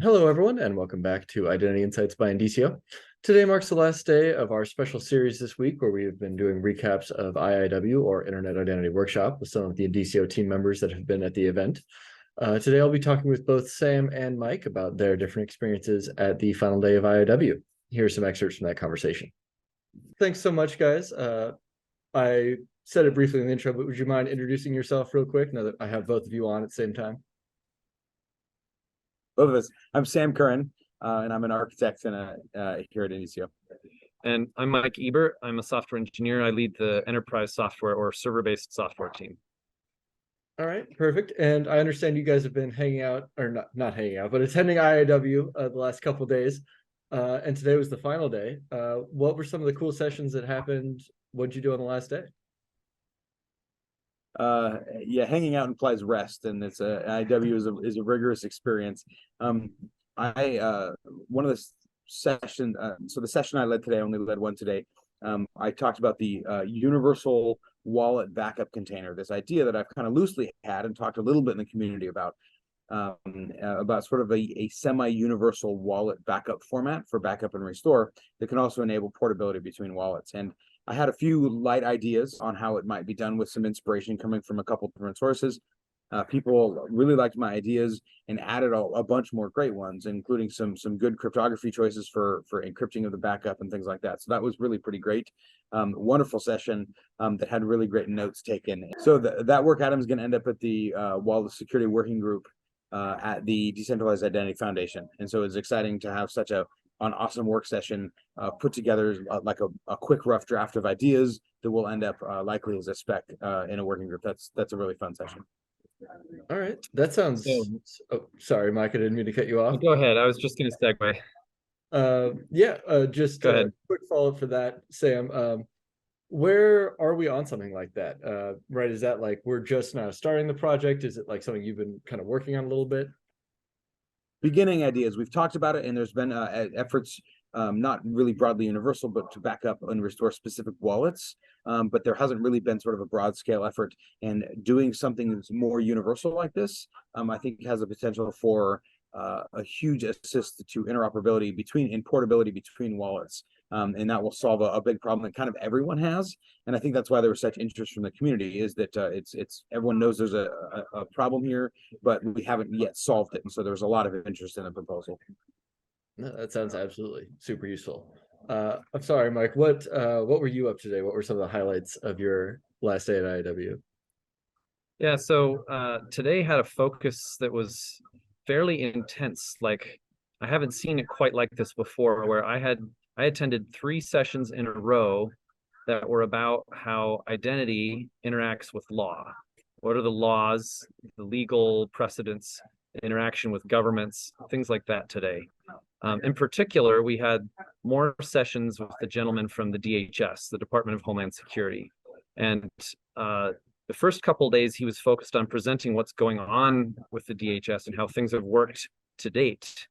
Hello, everyone, and welcome back to Identity Insights by Indicio. Today marks the last day of our special series this week, where we have been doing recaps of IIW, or Internet Identity Workshop, with some of the Indicio team members that have been at the event. Today, I'll be talking with both Sam and Mike about their different experiences at the final day of IIW. Here are some excerpts from that conversation. Thanks so much, guys. I said it briefly in the intro, but would you mind introducing yourself real quick, now that I have both of you on at the same time? Both of us. I'm Sam Curren, and I'm an architect and here at Indicio. And I'm Mike Ebert. I'm a software engineer. I lead the enterprise software or server-based software team. All right, perfect. And I understand you guys have been hanging out, or not hanging out, but attending IIW the last couple of days. And today was the final day. What were some of the cool sessions that happened? What did you do on the last day? Yeah, hanging out implies rest, and IIW is a rigorous experience. One of the session, so the session I led today, I only led one today. I talked about the universal wallet backup container, this idea that I've kind of loosely had and talked a little bit in the community about sort of a semi-universal wallet backup format for backup and restore that can also enable portability between wallets. And I had a few light ideas on how it might be done with some inspiration coming from a couple different sources. People really liked my ideas and added a bunch more great ones, including some good cryptography choices for encrypting of the backup and things like that. So that was really pretty great. Wonderful session that had really great notes taken. So that work item is going to end up at the Wallet Security Working Group at the Decentralized Identity Foundation. And so it's exciting to have such an awesome work session put together, like a quick rough draft of ideas that will end up likely as a spec in a working group. That's a really fun session. All right, that sounds. Oh, sorry, Mike, I didn't mean to cut you off. Go ahead. I was just going to segue. Just Go ahead. Quick follow-up for that, Sam. Where are we on something like that? Right, is that like we're just now starting the project? Is it like something you've been kind of working on a little bit? Beginning ideas. We've talked about it, and there's been efforts, not really broadly universal, but to back up and restore specific wallets. But there hasn't really been sort of a broad scale effort. And doing something that's more universal like this, I think has the potential for a huge assist to interoperability and portability between wallets. And that will solve a big problem that kind of everyone has. And I think that's why there was such interest from the community, is that it's everyone knows there's a problem here, but we haven't yet solved it. And so there's a lot of interest in the proposal. No, that sounds absolutely super useful. I'm sorry, Mike, what were you up to today? What were some of the highlights of your last day at IIW? Yeah, so today had a focus that was fairly intense. Like, I haven't seen it quite like this before, where I attended 3 sessions in a row that were about how identity interacts with law. What are the laws, the legal precedents, interaction with governments, things like that today. In particular, we had more sessions with the gentleman from the DHS, the Department of Homeland Security. And the first couple of days, he was focused on presenting what's going on with the DHS and how things have worked to date.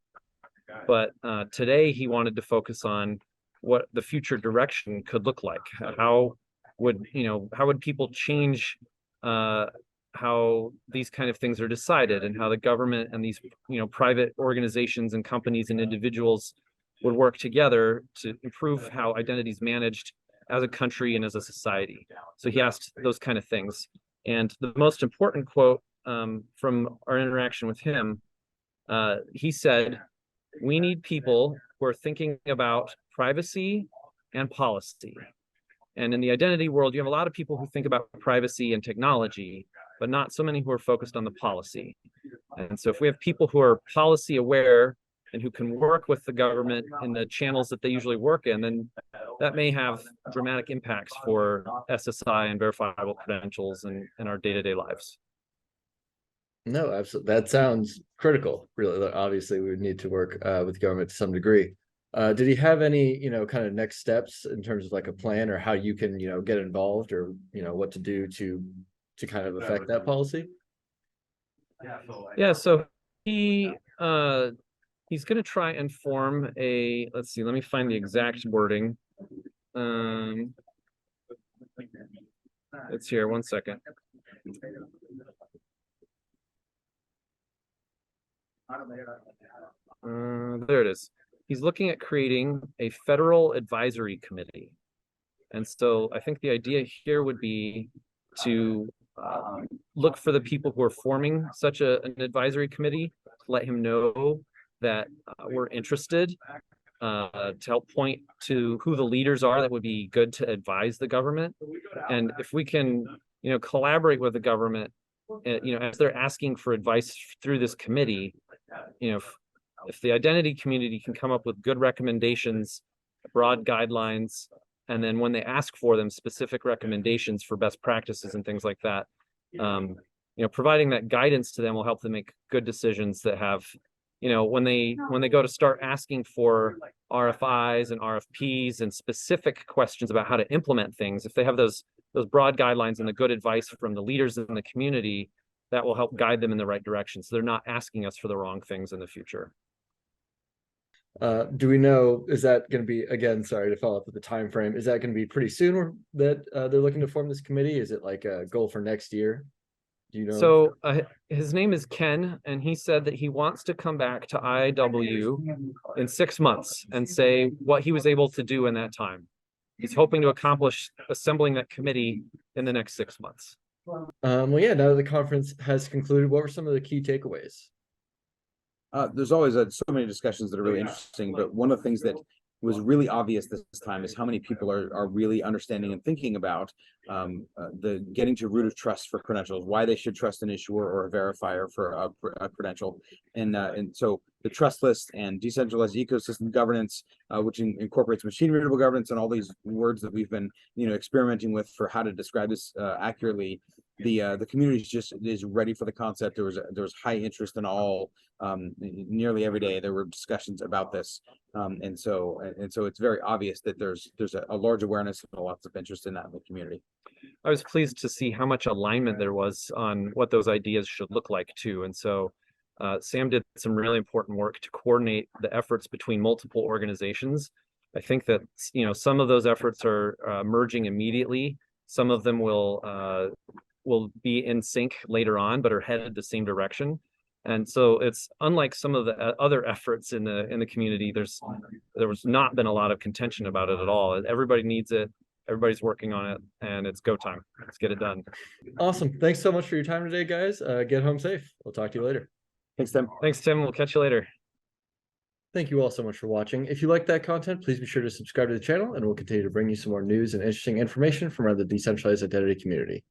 But today he wanted to focus on what the future direction could look like. How would people change how these kind of things are decided, and how the government and these private organizations and companies and individuals would work together to improve how identity is managed as a country and as a society. So he asked those kind of things. And the most important quote from our interaction with him, he said, "We need people who are thinking about privacy and policy." And in the identity world, you have a lot of people who think about privacy and technology, but not so many who are focused on the policy. And so if we have people who are policy aware and who can work with the government in the channels that they usually work in, then that may have dramatic impacts for SSI and verifiable credentials in our day-to-day lives. No, absolutely. That sounds critical, really. Obviously, we would need to work with government to some degree. Did he have any, kind of next steps in terms of like a plan, or how you can, get involved, or, what to do to kind of affect that policy? Yeah, so he's going to try and form let's see, let me find the exact wording. It's here, one second. There it is. He's looking at creating a federal advisory committee. And so I think the idea here would be to look for the people who are forming such an advisory committee, let him know that we're interested, to help point to who the leaders are that would be good to advise the government. And if we can, collaborate with the government, as they're asking for advice through this committee, if the identity community can come up with good recommendations, broad guidelines, and then when they ask for them, specific recommendations for best practices and things like that, providing that guidance to them will help them make good decisions that have, when they go to start asking for RFIs and RFPs and specific questions about how to implement things, if they have those broad guidelines and the good advice from the leaders in the community, that will help guide them in the right direction. So they're not asking us for the wrong things in the future. Do we know, is that going to be, again, sorry to follow up with the time frame, is that going to be pretty soon that they're looking to form this committee? Is it like a goal for next year? Do you know? So his name is Ken, and he said that he wants to come back to IIW in 6 months and say what he was able to do in that time. He's hoping to accomplish assembling that committee in the next 6 months. Well, yeah, now that the conference has concluded, what were some of the key takeaways? There's always so many discussions that are really interesting, but one of the things that was really obvious this time is how many people are really understanding and thinking about the getting to root of trust for credentials, why they should trust an issuer or a verifier for a credential, and so the trust list and decentralized ecosystem governance, which incorporates machine readable governance and all these words that we've been experimenting with for how to describe this accurately. The community is ready for the concept. There was high interest in all, nearly every day there were discussions about this, and so it's very obvious that there's a large awareness and lots of interest in that in the community. I was pleased to see how much alignment there was on what those ideas should look like too. And so Sam did some really important work to coordinate the efforts between multiple organizations. I think that some of those efforts are merging immediately. Some of them will be in sync later on, but are headed the same direction. And so it's unlike some of the other efforts in the community. There was not been a lot of contention about it at all. Everybody needs it. Everybody's working on it, and it's go time. Let's get it done. Awesome. Thanks so much for your time today, guys. Get home safe. We'll talk to you later. Thanks, Tim. Thanks, Tim. We'll catch you later. Thank you all so much for watching. If you like that content, please be sure to subscribe to the channel, and we'll continue to bring you some more news and interesting information from around the decentralized identity community.